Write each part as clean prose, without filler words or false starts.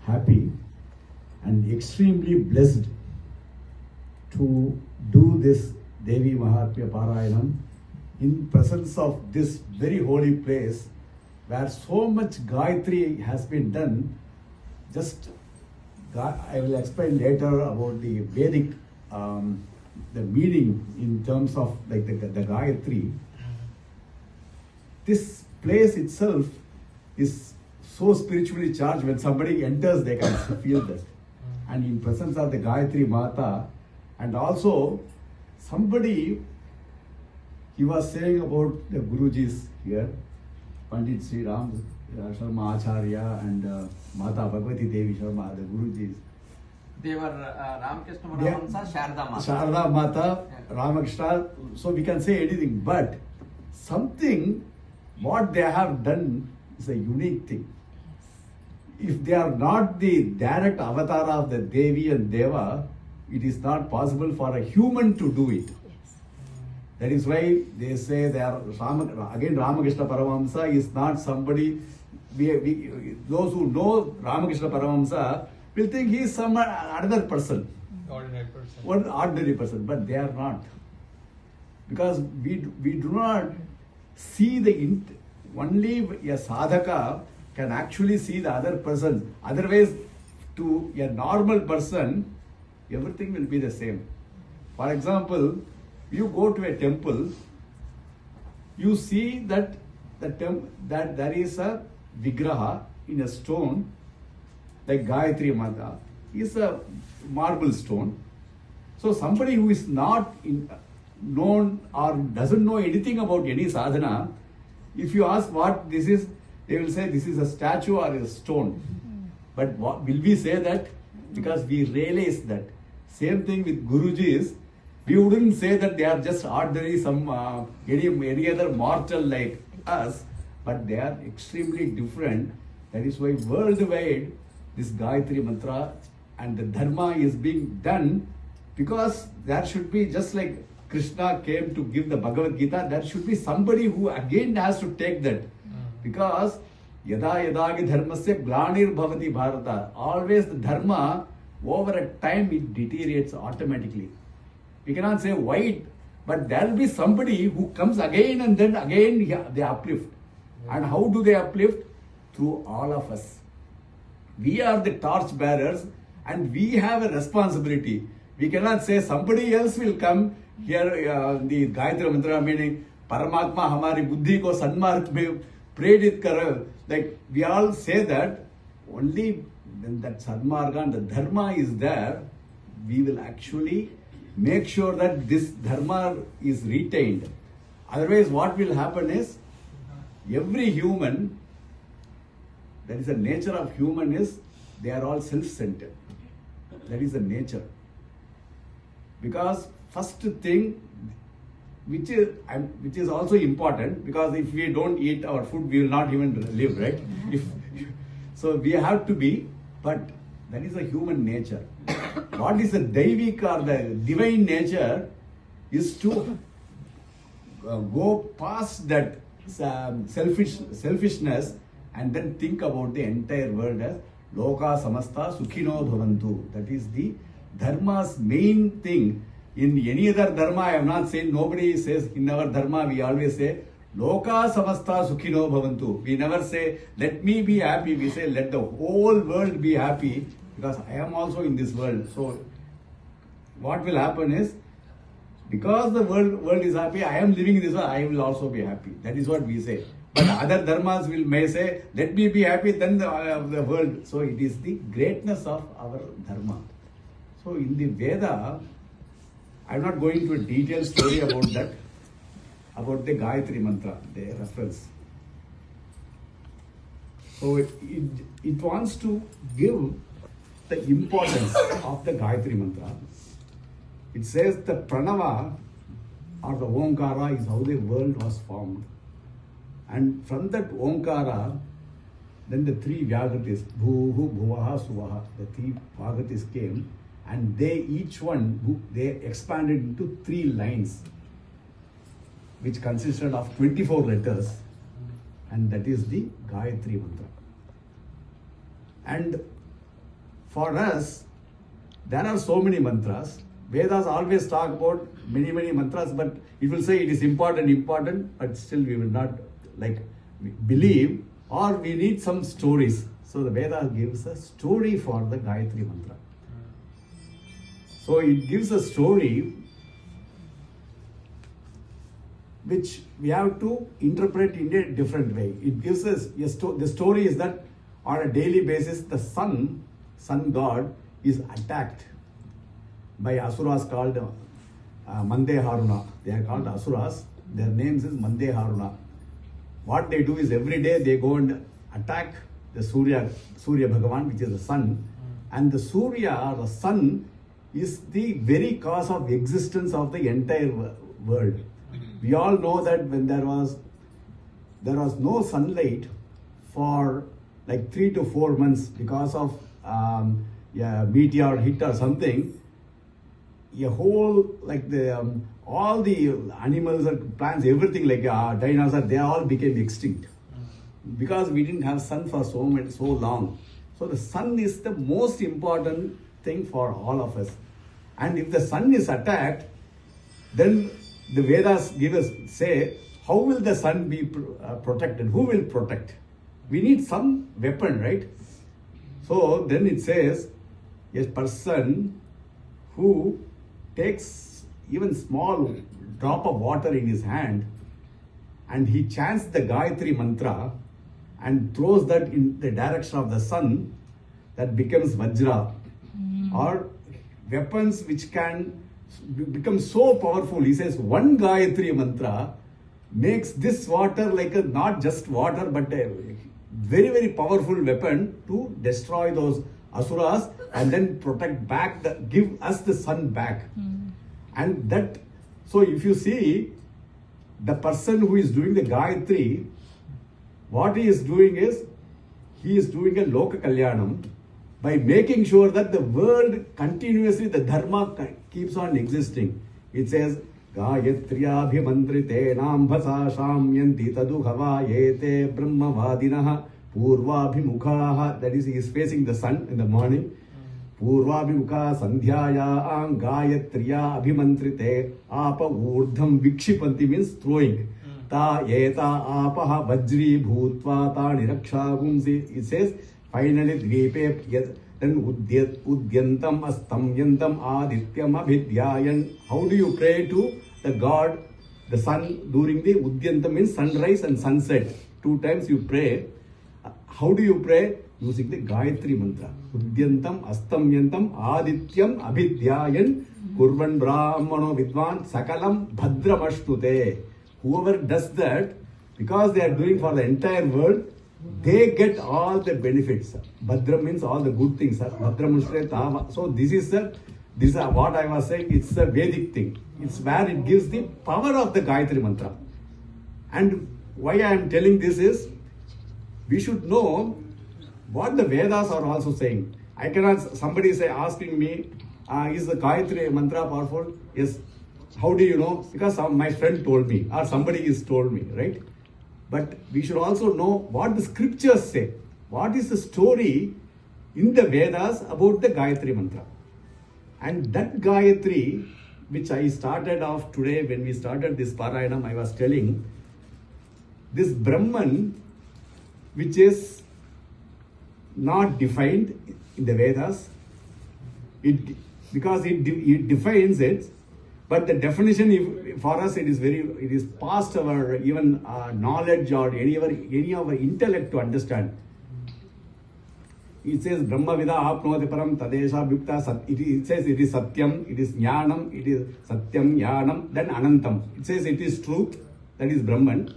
happy and extremely blessed to do this Devi Mahatmya Parayanam in presence of this very holy place where so much Gayatri has been done. Just I will explain later about the Vedic, the meaning in terms of like the Gayatri. This place itself is so spiritually charged. When somebody enters, they can feel that. And in presence of the Gayatri Mata, and also somebody, he was saying about the Gurujis here, Pandit Sri Ram Sharma Acharya and Mata Bhagavati Devi Sharma, the Gurujis. They were Ramakrishna Paramahamsa, Sharda Mata. Sharda Mata, Ramakrishna, so we can say anything, but something, what they have done is a unique thing. If they are not the direct avatar of the Devi and Deva, it is not possible for a human to do it. That is why they say they are again Ramakrishna Paramahamsa is not somebody. Those who know Ramakrishna Paramahamsa will think he is some another person, ordinary person, one ordinary person, but they are not, because we do not see the only a sadhaka can actually see the other person. Otherwise, to a normal person, everything will be the same. For example, you go to a temple, you see that that there is a vigraha in a stone, like Gayatri Mata is a marble stone. So somebody who is not known or doesn't know anything about any sadhana, if you ask what this is, they will say this is a statue or a stone. But what will we say that? Because we realize that. Same thing with Gurujis. We wouldn't say that they are just ordinary, any other mortal like us, but they are extremely different. That is why worldwide this Gayatri Mantra and the Dharma is being done, because there should be, just like Krishna came to give the Bhagavad Gita, there should be somebody who again has to take that. Because yada yadagi dharmasya glanir bhavati bharata, always the dharma over a time it deteriorates automatically. We cannot say why, but there will be somebody who comes again and then again they uplift. And how do they uplift? Through all of us. We are the torch bearers and we have a responsibility. We cannot say somebody else will come here, the Gayatri Mantra meaning Paramatma hamari buddhi ko sanmarg mein predit kar. Like we all say that, only when that Sadmarga and the Dharma is there, we will actually make sure that this Dharma is retained. Otherwise, what will happen is, every human, that is the nature of human is, they are all self-centered. That is the nature. Because first thing, which is also important, because if we don't eat our food, we will not even live, right? So we have to be, but that is the human nature. What is the Daivik or the divine nature is to go past that selfishness and then think about the entire world as Loka Samasta Sukhino Bhavantu. That is the Dharma's main thing. In any other Dharma, I am not saying, nobody says, in our Dharma we always say Loka Samasta Sukhino Bhavantu. We never say, let me be happy. We say, let the whole world be happy, because I am also in this world. So what will happen is, because the world is happy, I am living in this world, I will also be happy. That is what we say. But other dharmas may say, let me be happy, then the world. So it is the greatness of our dharma. So in the Veda, I am not going into a detailed story about that, about the Gayatri Mantra, the reference. So it wants to give the importance of the Gayatri Mantra. It says the Pranava or the Omkara is how the world was formed. And from that Omkara, then the three Vyagatis, Bhuhu, Bhuvaha, Suvaha, the three Vyagatis came, and they each one, they expanded into 3 lines, which consisted of 24 letters, and that is the Gayatri Mantra. And for us, there are so many mantras. Vedas always talk about many mantras, but it will say it is important, but still we will not like believe, or we need some stories. So the Veda gives a story for the Gayatri mantra. So it gives a story which we have to interpret in a different way. It gives us the story is that on a daily basis the sun god is attacked by asuras called Mande Haruna. They are called asuras. Their names is Mande Haruna. What they do is every day they go and attack the Surya Bhagavan, which is the sun. And the Surya, the sun, is the very cause of existence of the entire world. We all know that when there was no sunlight for like 3 to 4 months because of meteor hit or something, a whole like the all the animals and plants, everything like dinosaurs, they all became extinct because we didn't have sun for so long. So the sun is the most important thing for all of us. And if the sun is attacked, then the Vedas say, how will the sun be protected? Who will protect? We need some weapon, right? So then it says, a person who takes even small drop of water in his hand and he chants the Gayatri mantra and throws that in the direction of the sun, that becomes Vajra, or weapons which can become so powerful. He says one Gayatri mantra makes this water like not just water but a very powerful weapon to destroy those asuras and then protect back, give us the sun back. And that, so if you see the person who is doing the Gayatri, what he is doing is, he is doing a Loka Kalyanam by making sure that the world continuously, the dharma keeps on existing. It says, Gayatriya bhimantrite nambhasa shamyanti tadughava yete brahmavadinaha purvabhimukhaha. That is, he is facing the sun in the morning. Purvabhimukha sandhyaya gayatriya abhimantrite apa urdham vikshipanti means throwing. Ta yeta apaha vajri bhutva ta niraksha. It says, finally, dvipe then udyantam astamyantam adityam abhidyayan. How do you pray to the god, the sun, during the udyantam means sunrise and sunset? 2 times you pray. How do you pray? Using the Gayatri mantra. Udyantam astamyantam adityam abhidyayan kurvan brahmano vidvan sakalam bhadramashtute. Whoever does that, because they are doing for the entire world, they get all the benefits. Bhadra means all the good things. Bhadramushre tava. So this is what I was saying. It's a Vedic thing. It's where it gives the power of the Gayatri mantra. And why I am telling this is, we should know what the Vedas are also saying. I cannot, somebody is asking me, is the Gayatri mantra powerful? Yes. How do you know? Because my friend told me, or somebody has told me, right? But we should also know what the scriptures say. What is the story in the Vedas about the Gayatri mantra? And that Gayatri, which I started off today when we started this Parayanam, I was telling, this Brahman, which is not defined in the Vedas, because it defines it, but the definition for us it is past our even knowledge or any of our intellect to understand. It says Brahma Vida Apnoti Param Tadesha Bhukta. It says it is Satyam, it is Jnanam, it is Satyam, Jnanam, then Anantam. It says it is truth, that is Brahman.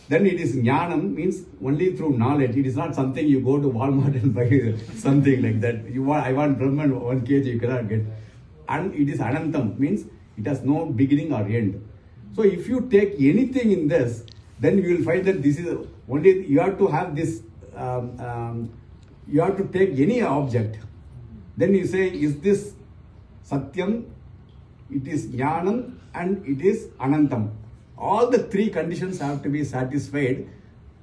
Then it is Jnanam, means only through knowledge. It is not something you go to Walmart and buy something like that. I want Brahman 1 kg, you cannot get. And it is Anantam, means it has no beginning or end. So if you take anything in this, then you will find that this is only, you have to have this, you have to take any object. Then you say, is this Satyam, it is Jnanam, and it is Anantam. All the 3 conditions have to be satisfied,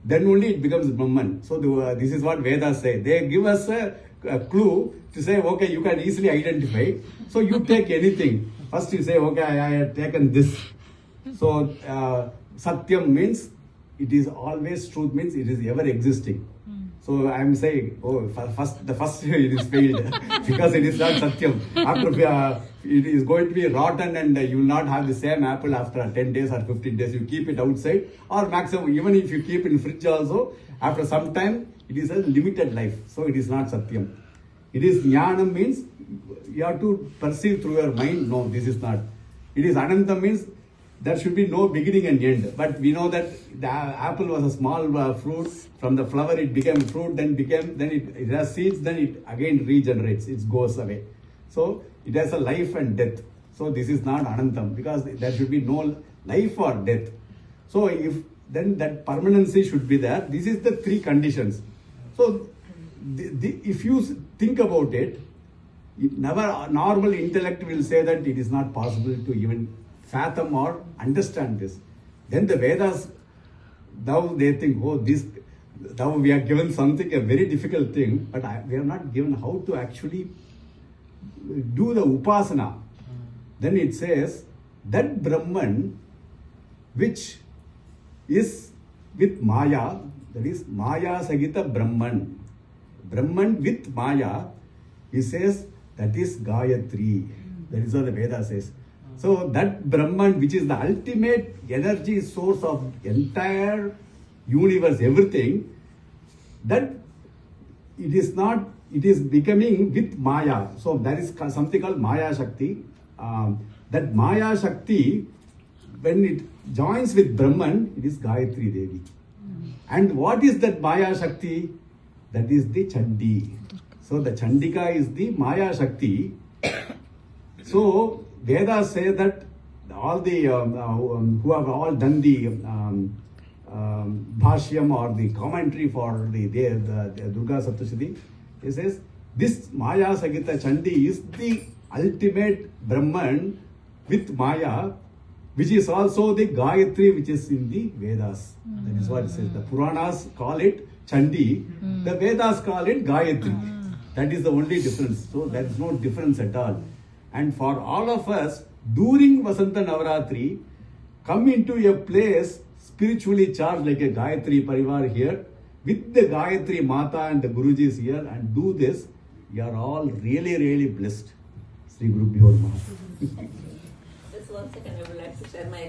then only it becomes Brahman. So this is what Vedas say. They give us clue to say, okay, you can easily identify. So you take anything. First you say, okay, I have taken this. So Satyam means it is always truth, means it is ever existing. So I am saying, the first it is failed because it is not Satyam. After it is going to be rotten and you will not have the same apple after 10 days or 15 days. You keep it outside, or maximum, even if you keep in fridge also, after some time, it is a limited life. So it is not Satyam. It is Jnanam, means you have to perceive through your mind. No, this is not. It is Ananta, means there should be no beginning and end. But we know that the apple was a small fruit. From the flower it became fruit, then it has seeds, then it again regenerates, it goes away. So it has a life and death. So this is not Anantam, because there should be no life or death. So then that permanency should be there. This is the three conditions. So if you think about it, never normal intellect will say that it is not possible to even fathom or understand this. Then the Vedas, now they think, now we are given something, a very difficult thing, but we are not given how to actually do the upasana. Then it says that Brahman, which is with Maya, that is Maya Sagita Brahman. Brahman with Maya, he says that is Gayatri. That is what the Veda says. So that Brahman, which is the ultimate energy source of entire universe, everything, that it is not, it is becoming with Maya. So there is something called Maya Shakti. That Maya Shakti, when it joins with Brahman, it is Gayatri Devi. And what is that Maya Shakti? That is the Chandi. So the Chandika is the Maya Shakti. So Vedas say that all the who have all done the bhashyam or the commentary for the Durga Saptashti, he says this Maya Sagita Chandi is the ultimate Brahman with Maya, which is also the Gayatri, which is in the Vedas. That is what it says. The Puranas call it Chandi, the Vedas call it Gayatri. That is the only difference. So there is no difference at all. And for all of us, during Vasanta Navaratri, come into a place spiritually charged like a Gayatri Parivar here, with the Gayatri Mata and the Gurujis here, and do this, you are all really, really blessed. Sri Guru Bhyo Namaha. Just 1 second, I would like to share my